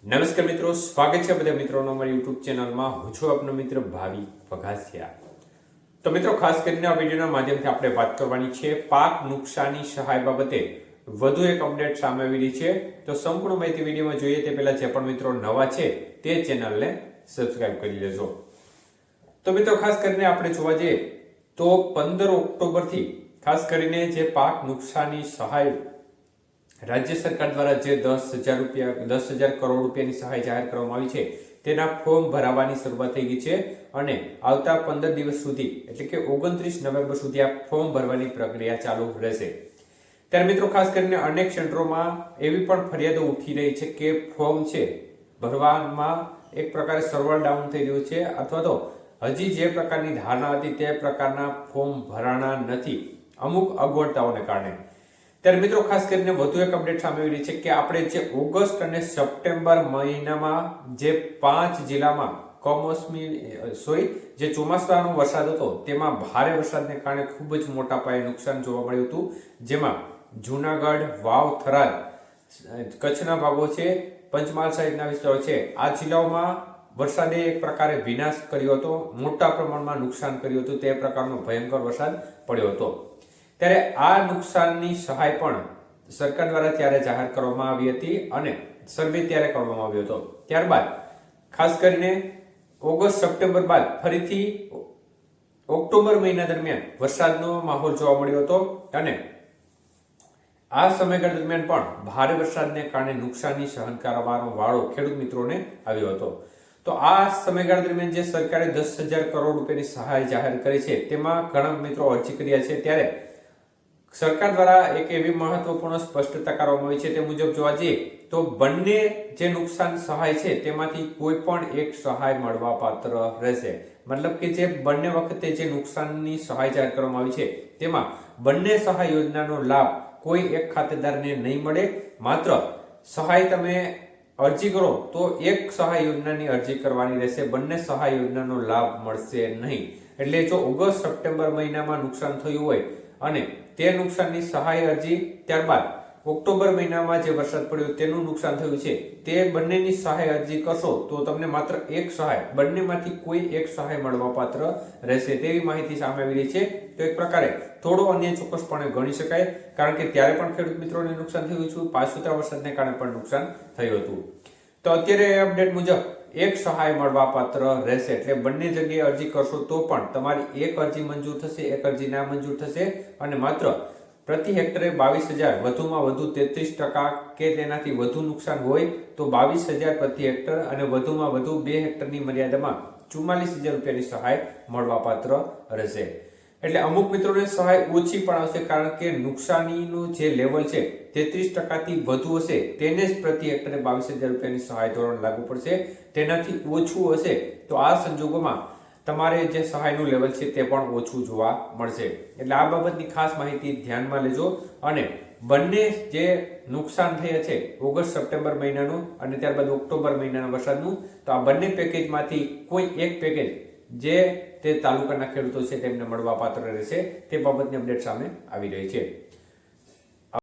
નમસ્કાર મિત્રો, સ્વાગત છે બધા મિત્રોનો અમારી યુટ્યુબ ચેનલમાં. હું છું આપનો મિત્ર ભાવિ વઘાસિયા. તો મિત્રો, ખાસ કરીને આ વિડીયોના માધ્યમથી આપણે વાત કરવાની છે પાક નુકસાની સહાય બાબતે વધુ એક અપડેટ સામે આવી રહી છે. તો સંપૂર્ણ માહિતી વિડીયોમાં જોઈએ તે પહેલા જે પણ મિત્રો નવા છે તે ચેનલને સબસ્ક્રાઇબ કરી લેજો. તો મિત્રો, ખાસ કરીને આપણે જોવા જઈએ તો 15 ઓક્ટોબરથી ખાસ કરીને જે પાક નુકસાની સહાય રાજ્ય સરકાર દ્વારા જે 10,000 કરોડ રૂપિયાની સહાય જાહેર કરવામાં આવી છે તેના ફોર્મ ભરાવાની શરૂઆત થઈ ગઈ છે અને આવતા 15 દિવસ સુધી એટલે કે 29 નવેમ્બર સુધી આ ફોર્મ ભરવાની પ્રક્રિયા ચાલુ રહેશે. ત્યારે મિત્રો, ખાસ કરીને અનેક સેન્ટરોમાં એવી પણ ફરિયાદો ઉઠી રહી છે કે ફોર્મ છે ભરવામાં એક પ્રકારે સર્વર ડાઉન થઈ રહ્યું છે અથવા તો હજી જે પ્રકારની ધારણા હતી તે પ્રકારના ફોર્મ ભરાણા નથી અમુક અગવડતાઓને કારણે. ત્યારે મિત્રો, ખાસ કરીને વધુ એક અપડેટ સામે આવી રહી છે કે આપણે જે ઓગસ્ટ અને સપ્ટેમ્બર મહિનામાં જે 5 જિલ્લામાં જે ચોમાસાનો વરસાદ હતો તેમાં ભારે વરસાદને કારણે ખૂબ જ મોટા પાયે નુકસાન જોવા મળ્યું હતું. જેમાં જૂનાગઢ, વાવ, થરાદ, કચ્છના ભાગો છે, પંચમહાલ સહિતના વિસ્તારો છે, આ જિલ્લાઓમાં વરસાદે એક પ્રકારે વિનાશ કર્યો હતો, મોટા પ્રમાણમાં નુકસાન કર્યું હતું. તે પ્રકારનો ભયંકર વરસાદ પડ્યો હતો. ત્યારે આ નુકસાનની સહાય પણ સરકાર દ્વારા ત્યારે જાહેર કરવામાં આવી હતી અને સર્વે ત્યારે કરવામાં આવ્યો હતો. ત્યારબાદ ખાસ કરીને ઓગસ્ટ સપ્ટેમ્બર બાદ ફરીથી ઓક્ટોબર મહિના દરમિયાન વરસાદનો માહોલ જોવા મળ્યો હતો અને આ સમયગાળા દરમિયાન પણ ભારે વરસાદને કારણે નુકસાની સહન કરવાનો વાળો ખેડૂત મિત્રોને આવ્યો હતો. તો આ સમયગાળા દરમિયાન જે સરકારે 10,000 કરોડ રૂપિયાની સહાય જાહેર કરી છે તેમાં ઘણા મિત્રો અરજી કર્યા છે. ત્યારે સરકાર દ્વારા એક એવી મહત્વપૂર્ણ સ્પષ્ટતા કરવામાં આવી છે તે મુજબ જોવા જઈએ તો બંને જે નુકસાન સહાય છે તેમાંથી કોઈ પણ એક સહાય મળવા પાત્ર રહેશે. મતલબ કે જે બંને વખતે જે નુકસાનની સહાય જાહેર કરવામાં આવી છે તેમાં બંને સહાય યોજનાનો લાભ કોઈ એક ખાતેદારને નહીં મળે. માત્ર સહાય તમે અરજી કરો તો એક સહાય યોજનાની અરજી કરવાની રહેશે, બંને સહાય યોજનાનો લાભ મળશે નહીં. એટલે જો ઓગસ્ટ સપ્ટેમ્બર મહિનામાં નુકસાન થયું હોય અને તે નુકસાનની સહાય અરજી ત્યારબાદ ઓક્ટોબર મહિનામાં જે વરસાદ પડ્યો તેનું નુકસાન થયું છે તે બંનેની સહાય અરજી કરશો તો તમને માત્ર એક સહાય, બંનેમાંથી કોઈ એક સહાય મળવા પાત્ર રહેશે તેવી માહિતી સામે આવી રહી છે. તો એક પ્રકારે થોડો અન્ય ચોક્કસપણે ગણી શકાય, કારણ કે ત્યારે પણ ખેડૂત મિત્રોને નુકસાન થયું છે, પાછું વરસાદને કારણે પણ નુકસાન થયું હતું. તો અત્યારે અપડેટ મુજબ એક સહાય મળવા પાત્ર રહેશે. એટલે બંને જગ્યાએ અરજી કરશો તો પણ તમારી એક અરજી મંજૂર થશે, એક અરજી ના મંજૂર થશે અને માત્ર પ્રતિ હેક્ટરે 22,000, વધુમાં વધુ 33% કે તેનાથી વધુ નુકસાન હોય તો 22,000 પ્રતિ હેક્ટર અને વધુમાં વધુ 2 હેક્ટરની મર્યાદામાં 44,000 રૂપિયાની સહાય મળવા પાત્ર રહેશે. એટલે અમુક મિત્રોને સહાય ઓછી પણ આવશે, કારણ કે નુકસાનીનું જે લેવલ છે 33%થી વધુ હશે તેને જ પ્રતિ હેક્ટરે 22,000 રૂપિયાની સહાય ધોરણ લાગુ પડશે. તેનાથી ઓછું હશે તો આ સંજોગોમાં તમારે જે સહાયનું લેવલ છે તે પણ ઓછું જોવા મળશે. એટલે આ બાબતની ખાસ માહિતી ધ્યાનમાં લેજો અને બંને જે નુકસાન થયા છે ઓગસ્ટ સપ્ટેમ્બર મહિનાનું અને ત્યારબાદ ઓક્ટોબર મહિનાના વરસાદનું, તો આ બંને પેકેજમાંથી કોઈ એક પેકેજ જે તે તાલુકાના ખેડૂતો છે તેમને મળવા પાત્ર રહેશે તે બાબતની અપડેટ સામે આવી રહી છે.